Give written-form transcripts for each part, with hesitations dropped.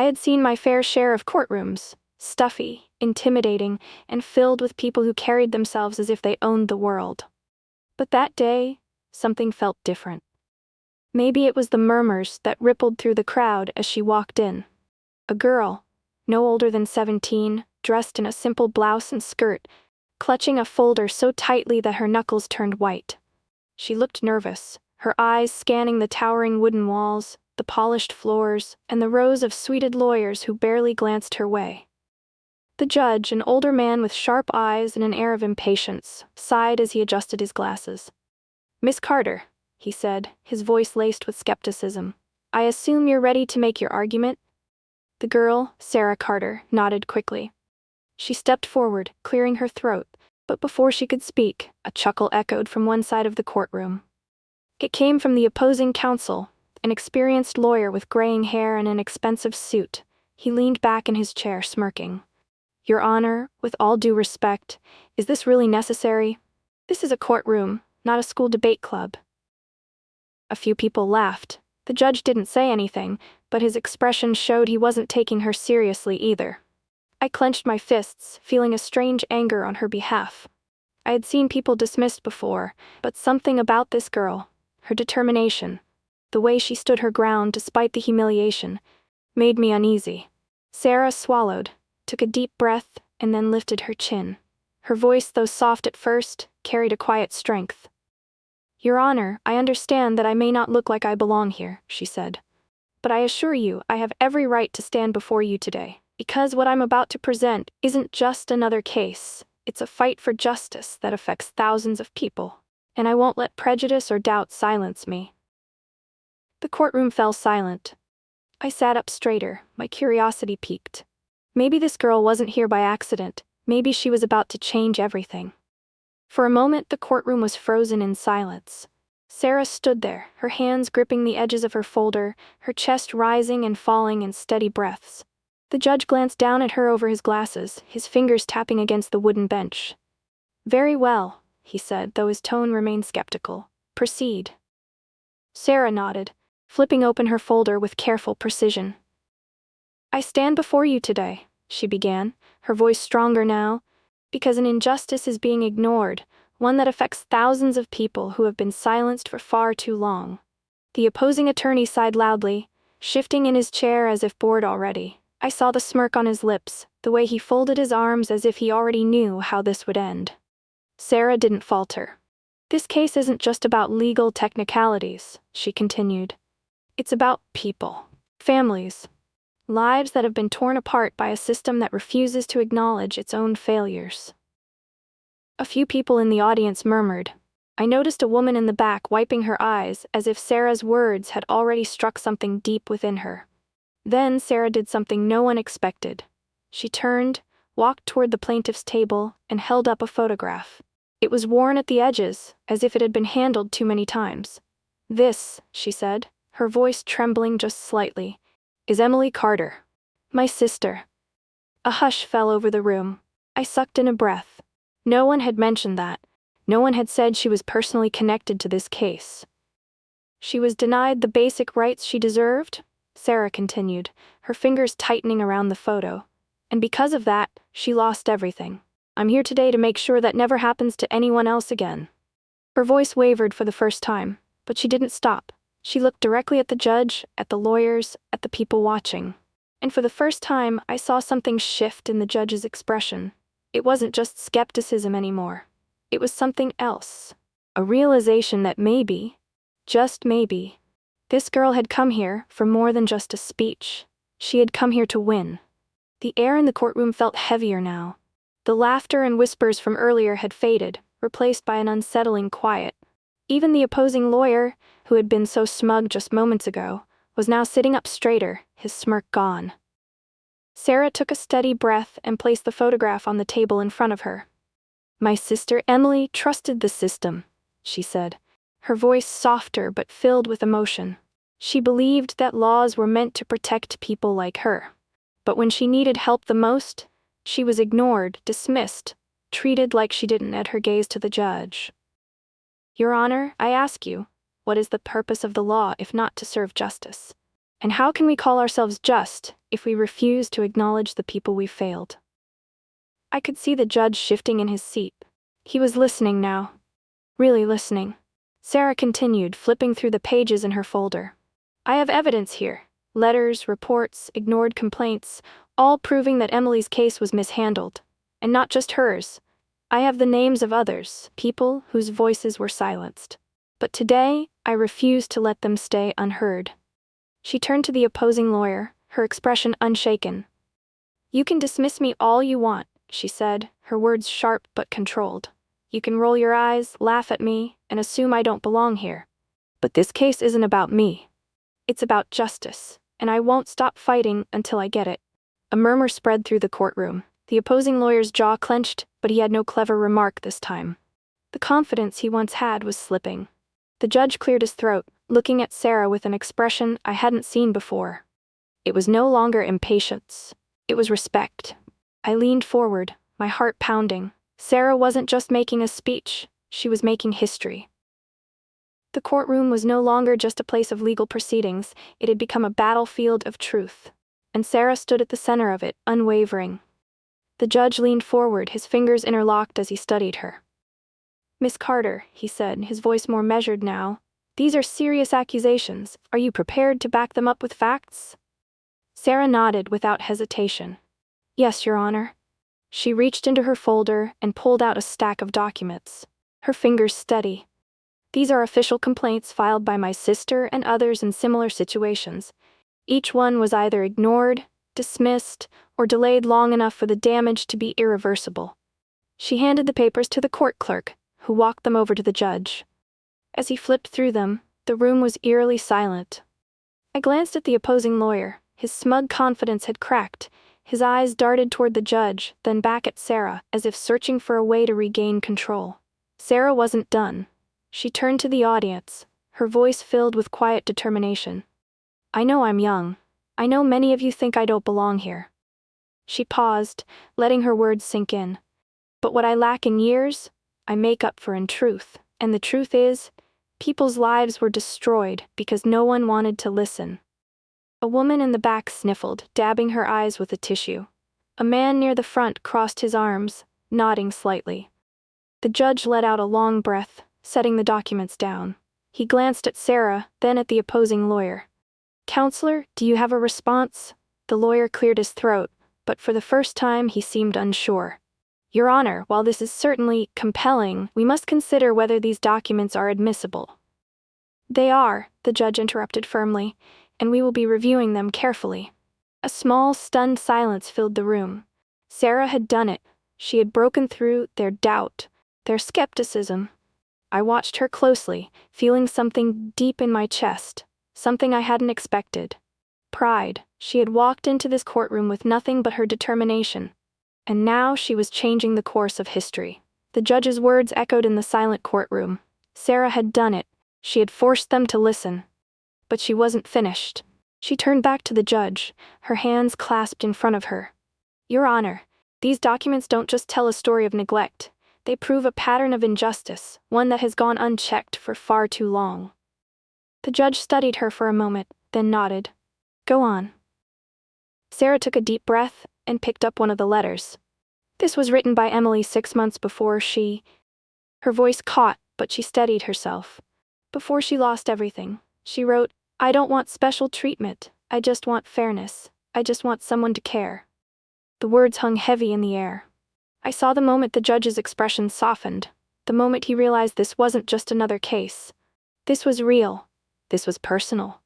I had seen my fair share of courtrooms, stuffy, intimidating, and filled with people who carried themselves as if they owned the world. But that day, something felt different. Maybe it was the murmurs that rippled through the crowd as she walked in. A girl, no older than 17, dressed in a simple blouse and skirt, clutching a folder so tightly that her knuckles turned white. She looked nervous, her eyes scanning the towering wooden walls, the polished floors, and the rows of suited lawyers who barely glanced her way. The judge, an older man with sharp eyes and an air of impatience, sighed as he adjusted his glasses. "Miss Carter," he said, his voice laced with skepticism, "I assume you're ready to make your argument?" The girl, Sarah Carter, nodded quickly. She stepped forward, clearing her throat, but before she could speak, a chuckle echoed from one side of the courtroom. It came from the opposing counsel, an experienced lawyer with graying hair and an expensive suit. He leaned back in his chair, smirking. "Your Honor, with all due respect, is this really necessary? This is a courtroom, not a school debate club." A few people laughed. The judge didn't say anything, but his expression showed he wasn't taking her seriously either. I clenched my fists, feeling a strange anger on her behalf. I had seen people dismissed before, but something about this girl, her determination, the way she stood her ground despite the humiliation, made me uneasy. Sarah swallowed, took a deep breath, and then lifted her chin. Her voice, though soft at first, carried a quiet strength. "Your Honor, I understand that I may not look like I belong here," she said. "But I assure you I have every right to stand before you today, because what I'm about to present isn't just another case, it's a fight for justice that affects thousands of people, and I won't let prejudice or doubt silence me." The courtroom fell silent. I sat up straighter, my curiosity piqued. Maybe this girl wasn't here by accident, maybe she was about to change everything. For a moment the courtroom was frozen in silence. Sarah stood there, her hands gripping the edges of her folder, her chest rising and falling in steady breaths. The judge glanced down at her over his glasses, his fingers tapping against the wooden bench. "Very well," he said, though his tone remained skeptical. "Proceed." Sarah nodded, flipping open her folder with careful precision. "I stand before you today," she began, her voice stronger now, "because an injustice is being ignored, one that affects thousands of people who have been silenced for far too long." The opposing attorney sighed loudly, shifting in his chair as if bored already. I saw the smirk on his lips, the way he folded his arms as if he already knew how this would end. Sarah didn't falter. "This case isn't just about legal technicalities," she continued. "It's about people, families, lives that have been torn apart by a system that refuses to acknowledge its own failures." A few people in the audience murmured. I noticed a woman in the back wiping her eyes as if Sarah's words had already struck something deep within her. Then Sarah did something no one expected. She turned, walked toward the plaintiff's table, and held up a photograph. It was worn at the edges, as if it had been handled too many times. "This," she said, her voice trembling just slightly, "is Emily Carter. My sister." A hush fell over the room. I sucked in a breath. No one had mentioned that. No one had said she was personally connected to this case. "She was denied the basic rights she deserved," Sarah continued, her fingers tightening around the photo. "And because of that, she lost everything. I'm here today to make sure that never happens to anyone else again." Her voice wavered for the first time, but she didn't stop. She looked directly at the judge, at the lawyers, at the people watching. And for the first time, I saw something shift in the judge's expression. It wasn't just skepticism anymore. It was something else. A realization that maybe, just maybe, this girl had come here for more than just a speech. She had come here to win. The air in the courtroom felt heavier now. The laughter and whispers from earlier had faded, replaced by an unsettling quiet. Even the opposing lawyer, who had been so smug just moments ago, was now sitting up straighter, his smirk gone. Sarah took a steady breath and placed the photograph on the table in front of her. "My sister Emily trusted the system," she said, her voice softer but filled with emotion. "She believed that laws were meant to protect people like her. But when she needed help the most, she was ignored, dismissed, treated like she didn't add her gaze to the judge. Your Honor, I ask you, what is the purpose of the law if not to serve justice? And how can we call ourselves just if we refuse to acknowledge the people we failed. I could see the judge shifting in his seat. He was listening now. Really listening. Sarah continued, flipping through the pages in her folder. I have evidence here. Letters, reports, ignored complaints, all proving that Emily's case was mishandled. And not just hers. I have the names of others, people whose voices were silenced. But today, I refuse to let them stay unheard. She turned to the opposing lawyer, her expression unshaken. You can dismiss me all you want, she said, her words sharp but controlled. You can roll your eyes, laugh at me, and assume I don't belong here. But this case isn't about me. It's about justice, and I won't stop fighting until I get it. A murmur spread through the courtroom. The opposing lawyer's jaw clenched, but he had no clever remark this time. The confidence he once had was slipping. The judge cleared his throat, looking at Sarah with an expression I hadn't seen before. It was no longer impatience. It was respect. I leaned forward, my heart pounding. Sarah wasn't just making a speech, she was making history. The courtroom was no longer just a place of legal proceedings, it had become a battlefield of truth. And Sarah stood at the center of it, unwavering. The judge leaned forward, his fingers interlocked as he studied her. Miss Carter, he said, his voice more measured now, these are serious accusations. Are you prepared to back them up with facts? Sarah nodded without hesitation. Yes, Your Honor. She reached into her folder and pulled out a stack of documents, her fingers steady. These are official complaints filed by my sister and others in similar situations. Each one was either ignored, dismissed, or delayed long enough for the damage to be irreversible. She handed the papers to the court clerk, who walked them over to the judge. As he flipped through them, the room was eerily silent. I glanced at the opposing lawyer. His smug confidence had cracked. His eyes darted toward the judge, then back at Sarah, as if searching for a way to regain control. Sarah wasn't done. She turned to the audience, her voice filled with quiet determination. I know I'm young. I know many of you think I don't belong here. She paused, letting her words sink in. But what I lack in years, I make up for in truth. And the truth is, people's lives were destroyed because no one wanted to listen. A woman in the back sniffled, dabbing her eyes with a tissue. A man near the front crossed his arms, nodding slightly. The judge let out a long breath, setting the documents down. He glanced at Sarah, then at the opposing lawyer. Counselor, do you have a response? The lawyer cleared his throat, but for the first time he seemed unsure. Your Honor, while this is certainly compelling, we must consider whether these documents are admissible. They are, the judge interrupted firmly, and we will be reviewing them carefully. A small, stunned silence filled the room. Sarah had done it. She had broken through their doubt, their skepticism. I watched her closely, feeling something deep in my chest, something I hadn't expected. Pride. She had walked into this courtroom with nothing but her determination. And now she was changing the course of history. The judge's words echoed in the silent courtroom. Sarah had done it. She had forced them to listen. But she wasn't finished. She turned back to the judge, her hands clasped in front of her. Your Honor, these documents don't just tell a story of neglect. They prove a pattern of injustice, one that has gone unchecked for far too long. The judge studied her for a moment, then nodded. Go on. Sarah took a deep breath and picked up one of the letters. This was written by Emily 6 months before she... Her voice caught, but she steadied herself. Before she lost everything, she wrote, I don't want special treatment. I just want fairness. I just want someone to care. The words hung heavy in the air. I saw the moment the judge's expression softened, the moment he realized this wasn't just another case. This was real. This was personal.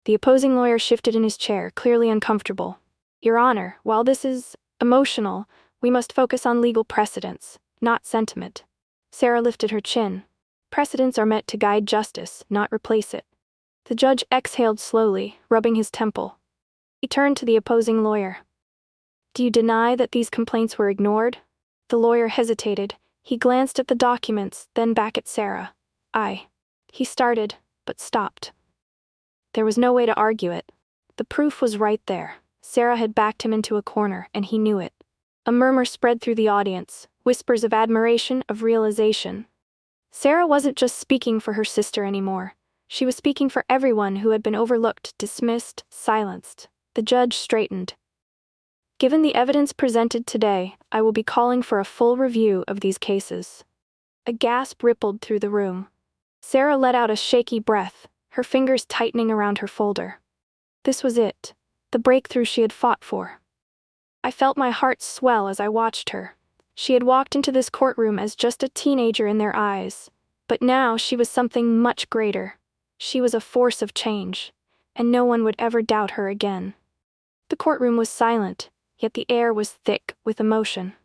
The opposing lawyer shifted in his chair, clearly uncomfortable. Your Honor, while this is emotional, we must focus on legal precedents, not sentiment. Sarah lifted her chin. Precedents are meant to guide justice, not replace it. The judge exhaled slowly, rubbing his temple. He turned to the opposing lawyer. Do you deny that these complaints were ignored? The lawyer hesitated. He glanced at the documents, then back at Sarah. He started, but stopped. There was no way to argue it. The proof was right there. Sarah had backed him into a corner, and he knew it. A murmur spread through the audience, whispers of admiration, of realization. Sarah wasn't just speaking for her sister anymore. She was speaking for everyone who had been overlooked, dismissed, silenced. The judge straightened. Given the evidence presented today, I will be calling for a full review of these cases. A gasp rippled through the room. Sarah let out a shaky breath, her fingers tightening around her folder. This was it, the breakthrough she had fought for. I felt my heart swell as I watched her. She had walked into this courtroom as just a teenager in their eyes, but now she was something much greater. She was a force of change, and no one would ever doubt her again. The courtroom was silent, yet the air was thick with emotion.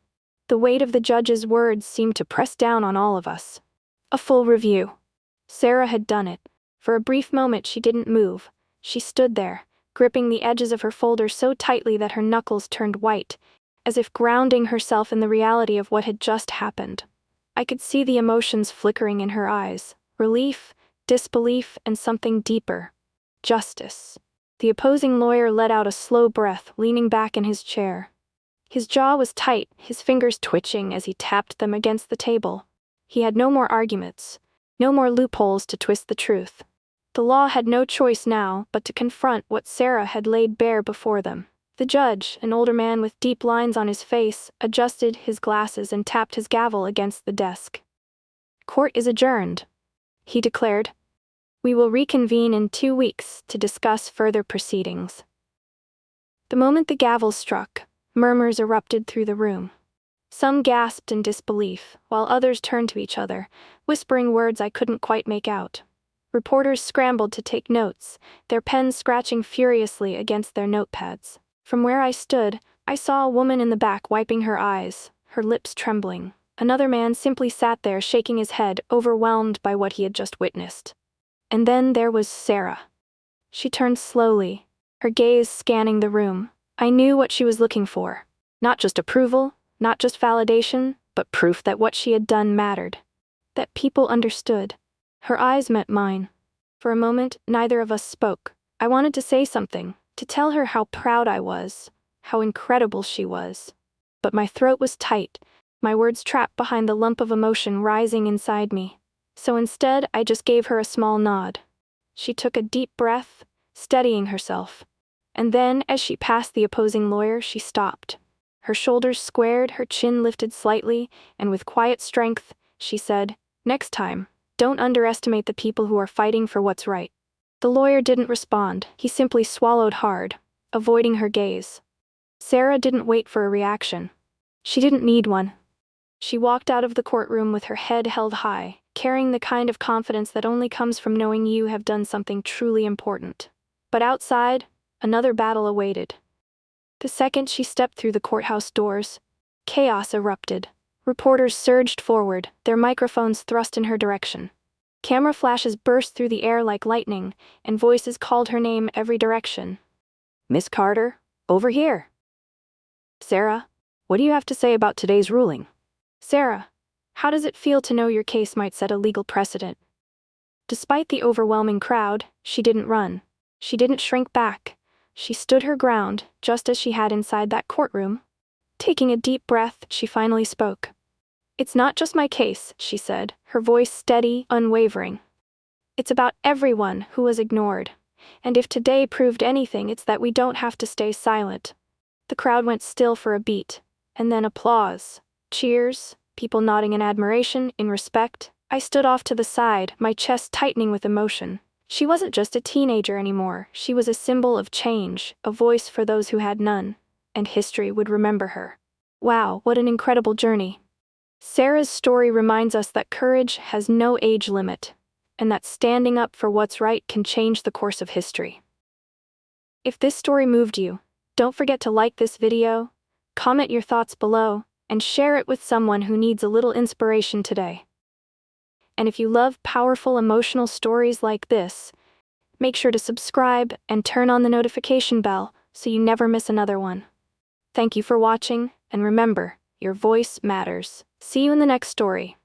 The weight of the judge's words seemed to press down on all of us. A full review. Sarah had done it. For a brief moment she didn't move. She stood there, gripping the edges of her folder so tightly that her knuckles turned white, as if grounding herself in the reality of what had just happened. I could see the emotions flickering in her eyes: relief, disbelief, and something deeper: justice. The opposing lawyer let out a slow breath, leaning back in his chair. His jaw was tight, his fingers twitching as he tapped them against the table. He had no more arguments, no more loopholes to twist the truth. The law had no choice now but to confront what Sarah had laid bare before them. The judge, an older man with deep lines on his face, adjusted his glasses and tapped his gavel against the desk. "Court is adjourned," he declared. "We will reconvene in 2 weeks to discuss further proceedings." The moment the gavel struck, murmurs erupted through the room. Some gasped in disbelief, while others turned to each other, whispering words I couldn't quite make out. Reporters scrambled to take notes, their pens scratching furiously against their notepads. From where I stood, I saw a woman in the back wiping her eyes, her lips trembling. Another man simply sat there shaking his head, overwhelmed by what he had just witnessed. And then there was Sarah. She turned slowly, her gaze scanning the room. I knew what she was looking for. Not just approval, not just validation, but proof that what she had done mattered. That people understood. Her eyes met mine. For a moment, neither of us spoke. I wanted to say something, to tell her how proud I was, how incredible she was. But my throat was tight, my words trapped behind the lump of emotion rising inside me. So instead, I just gave her a small nod. She took a deep breath, steadying herself. And then, as she passed the opposing lawyer, she stopped. Her shoulders squared, her chin lifted slightly, and with quiet strength, she said, "Next time, don't underestimate the people who are fighting for what's right." The lawyer didn't respond. He simply swallowed hard, avoiding her gaze. Sarah didn't wait for a reaction. She didn't need one. She walked out of the courtroom with her head held high, carrying the kind of confidence that only comes from knowing you have done something truly important. But outside, another battle awaited. The second she stepped through the courthouse doors, chaos erupted. Reporters surged forward, their microphones thrust in her direction. Camera flashes burst through the air like lightning, and voices called her name every direction. "Miss Carter, over here." "Sarah, what do you have to say about today's ruling?" "Sarah, how does it feel to know your case might set a legal precedent?" Despite the overwhelming crowd, she didn't run. She didn't shrink back. She stood her ground, just as she had inside that courtroom. Taking a deep breath, she finally spoke. "It's not just my case," she said, her voice steady, unwavering. "It's about everyone who was ignored. And if today proved anything, it's that we don't have to stay silent." The crowd went still for a beat, and then applause. Cheers, people nodding in admiration, in respect. I stood off to the side, my chest tightening with emotion. She wasn't just a teenager anymore. She was a symbol of change, a voice for those who had none. And history would remember her. Wow, what an incredible journey. Sarah's story reminds us that courage has no age limit, and that standing up for what's right can change the course of history. If this story moved you, don't forget to like this video, comment your thoughts below, and share it with someone who needs a little inspiration today. And if you love powerful emotional stories like this, make sure to subscribe and turn on the notification bell so you never miss another one. Thank you for watching, and remember, your voice matters. See you in the next story.